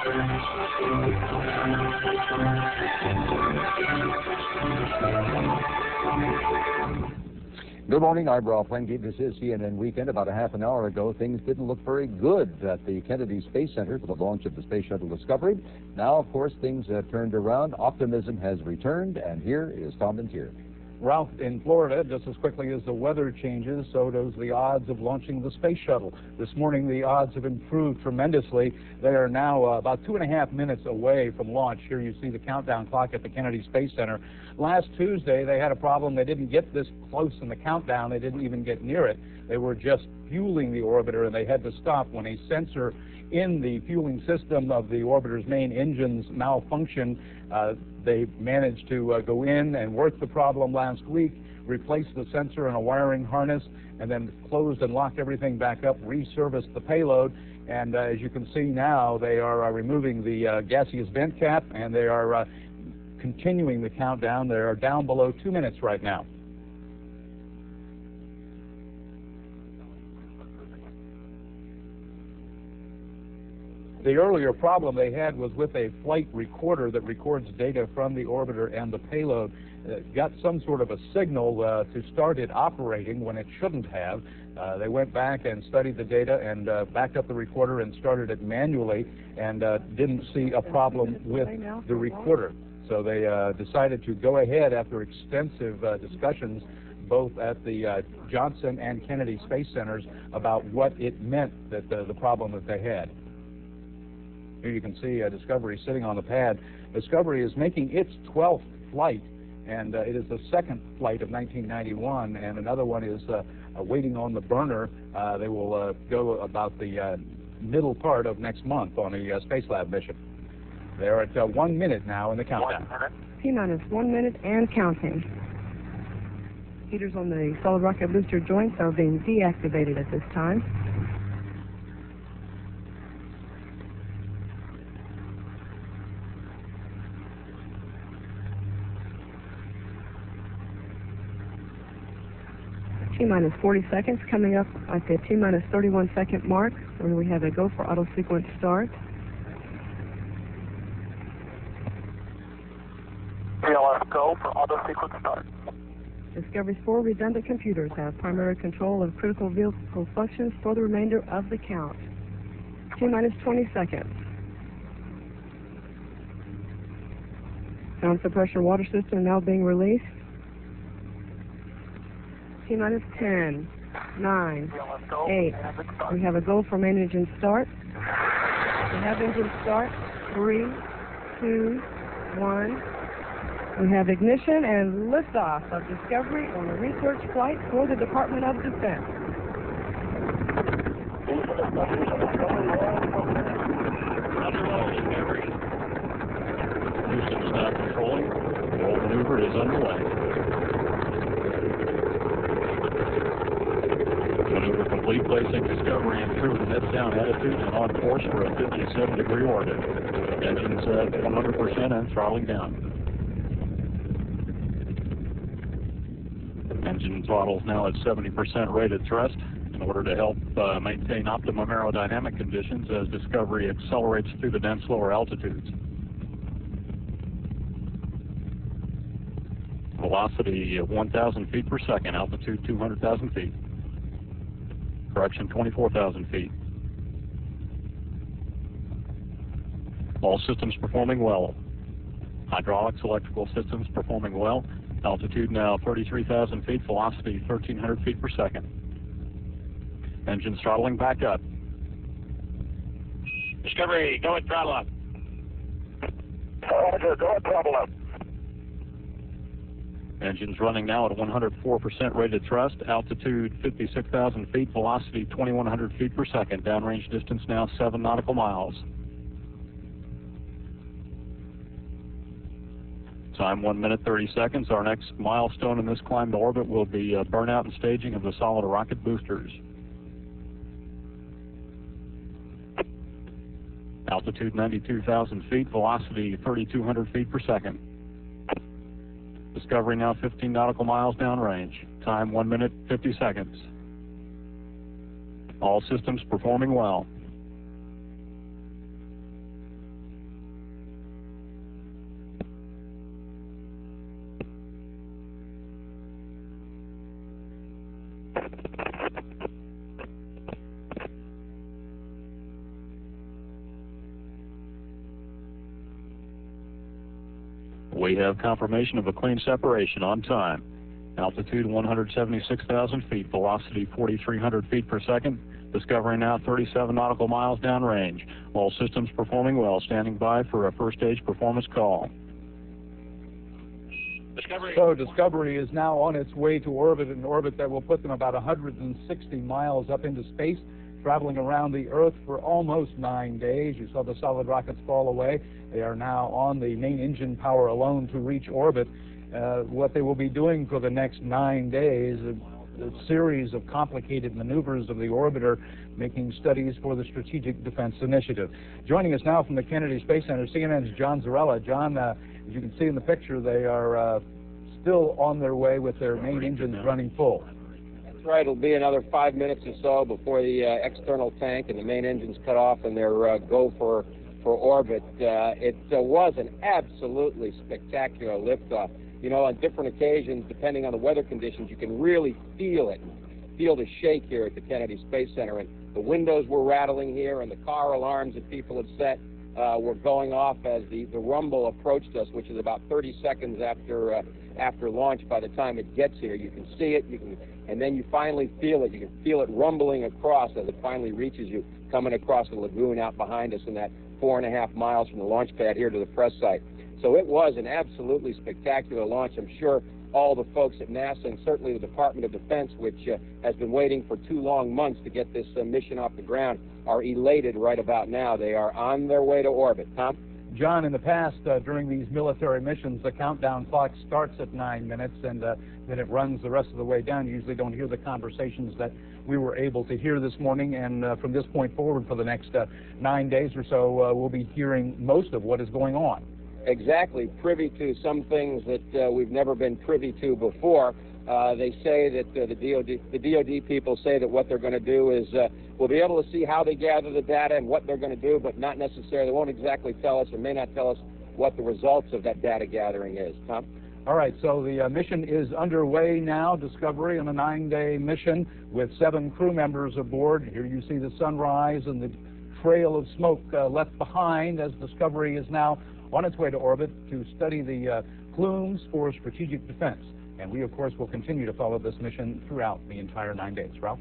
Good morning, I'm Ralph Wengate. This is CNN Weekend. About a half an hour ago, things didn't look very good at the Kennedy Space Center for the launch of the Space Shuttle Discovery. Now, of course, things have turned around. Optimism has returned, and here is Tom Vintier. Ralph, in Florida, just as quickly as the weather changes, so does the odds of launching the space shuttle. This morning, the odds have improved tremendously. They are now about 2.5 minutes away from launch. Here you see the countdown clock at the Kennedy Space Center. Last Tuesday, they had a problem. They didn't get this close in the countdown. They didn't even get near it. They were just fueling the orbiter, and they had to stop when a sensor in the fueling system of the orbiter's main engines malfunctioned. They managed to go in and work the problem last week, replace the sensor in a wiring harness, and then closed and locked everything back up, resurfaced the payload, and as you can see now, they are removing the gaseous vent cap, and they are continuing the countdown. They are down below 2 minutes right now. The earlier problem they had was with a flight recorder that records data from the orbiter and the payload. It got some sort of a signal to start it operating when it shouldn't have. They went back and studied the data and backed up the recorder and started it manually, and didn't see a problem with the recorder. So they decided to go ahead after extensive discussions both at the Johnson and Kennedy Space Centers about what it meant, that the problem that they had. Here you can see Discovery sitting on the pad. Discovery is making its 12th flight, and it is the second flight of 1991, and another one is waiting on the burner. They will go about the middle part of next month on a Space Lab mission. They're at 1 minute now in the countdown. T-minus 1 minute and counting. Heaters on the solid rocket booster joints are being deactivated at this time. T-minus 40 seconds, coming up at the T-minus 31 second mark, where we have a go for auto sequence start. PLS go for auto sequence start. Discovery's 4 redundant computers have primary control of critical vehicle functions for the remainder of the count. T-minus 20 seconds. Sound suppression water system now being released. T-minus 10, 9, 8. We have a go for main engine start. We have engine start. 3, 2, 1. We have ignition and liftoff of Discovery on a research flight for the Department of Defense. Houston is now controlling. The roll maneuver is underway. Maneuver complete, placing Discovery in true heads-down attitude and on course for a 57-degree orbit. Engines at 100% and throttling down. Engine throttles now at 70% rated thrust in order to help maintain optimum aerodynamic conditions as Discovery accelerates through the dense lower altitudes. Velocity of 1,000 feet per second, altitude 200,000 feet. Correction 24,000 feet. All systems performing well. Hydraulics, electrical systems performing well. Altitude now 33,000 feet, velocity 1,300 feet per second. Engines throttling back up. Discovery, go ahead, throttle up. Roger, go ahead, throttle up. Engines running now at 104% rated thrust, altitude 56,000 feet, velocity 2,100 feet per second, downrange distance now 7 nautical miles. Time 1 minute 30 seconds. Our next milestone in this climb to orbit will be burnout and staging of the solid rocket boosters. Altitude 92,000 feet, velocity 3,200 feet per second. Discovery now 15 nautical miles downrange. Time 1 minute 50 seconds. All systems performing well. We have confirmation of a clean separation on time. Altitude 176,000 feet, velocity 4,300 feet per second. Discovery now 37 nautical miles downrange. All systems performing well. Standing by for a first stage performance call. So Discovery is now on its way to orbit, an orbit that will put them about 160 miles up into space, traveling around the Earth for almost 9 days. You saw the solid rockets fall away. They are now on the main engine power alone to reach orbit. What they will be doing for the next 9 days, a series of complicated maneuvers of the orbiter, making studies for the Strategic Defense Initiative. Joining us now from the Kennedy Space Center, CNN's John Zarella. John, as you can see in the picture, they are still on their way with their main engines running full. That's right. It'll be another 5 minutes or so before the external tank and the main engines cut off and their go for orbit. It was an absolutely spectacular liftoff. You know, on different occasions, depending on the weather conditions, you can really feel it, feel the shake here at the Kennedy Space Center. And the windows were rattling here, and the car alarms that people had set were going off as the rumble approached us, which is about 30 seconds after launch. By the time it gets here, you can see it, and then you finally feel it. You can feel it rumbling across as it finally reaches you, coming across the lagoon out behind us in that 4.5 miles from the launch pad here to the press site. So it was an absolutely spectacular launch. I'm sure all the folks at NASA and certainly the Department of Defense, which has been waiting for 2 long months to get this mission off the ground, are elated right about now. They are on their way to orbit. Tom? John, in the past, during these military missions, the countdown clock starts at 9 minutes and then it runs the rest of the way down. You usually don't hear the conversations that we were able to hear this morning, and from this point forward for the next 9 days or so, we'll be hearing most of what is going on. Exactly, privy to some things that we've never been privy to before. They say that the DOD people say that what they're going to do is we'll be able to see how they gather the data and what they're going to do, but not necessarily, they won't exactly tell us or may not tell us what the results of that data gathering is. Tom? All right, so the mission is underway now, Discovery, on a 9-day mission with 7 crew members aboard. Here you see the sunrise and the trail of smoke left behind as Discovery is now on its way to orbit to study the plumes for strategic defense. And we, of course, will continue to follow this mission throughout the entire 9 days. Ralph?